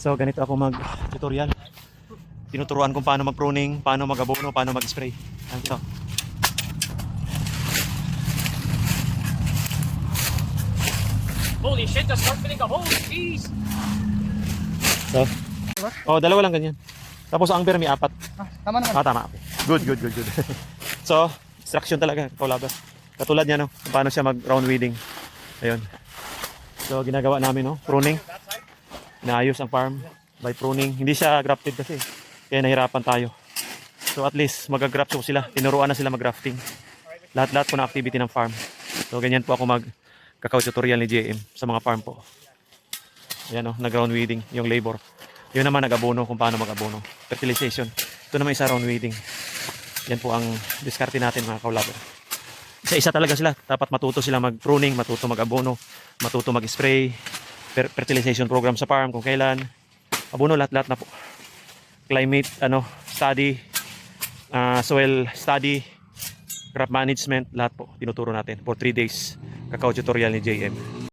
So ganito ako mag-tutorial. Tinuturuan kung paano mag-pruning, paano mag-abono, paano mag-spray. So, holy shit, just start filling the hole, jeez! so. Oh, dalawa lang ganyan. Tapos ang amber may 4. Tama naman. Tama. Good. So, instruction talaga, kaulaban. Katulad niya, no, kung paano siya mag-round weeding. Ayun. So, ginagawa namin, no, pruning. Inaayos ang farm by pruning. Hindi siya grafted kasi. Kaya nahirapan tayo. So, at least mag-graft ko sila. Tinuruan na sila mag-grafting. Lahat-lahat po na activity ng farm. So, ganyan po ako mag-kakao tutorial ni JM sa mga farm po. Ayan, no, nag-round weeding, yung labor. Yun naman nag-abono kung paano mag-abono. Fertilization. Ito naman isa round weeding. Yan po ang diskarte natin mga kaulaban. Isa-isa talaga sila. Dapat matuto sila mag-pruning, matuto mag-abono, matuto mag-spray, fertilization program sa farm kung kailan. Abono lahat-lahat na po. Climate study, soil study, crop management, lahat po tinuturo natin for 3 days. Kakao tutorial ni JM.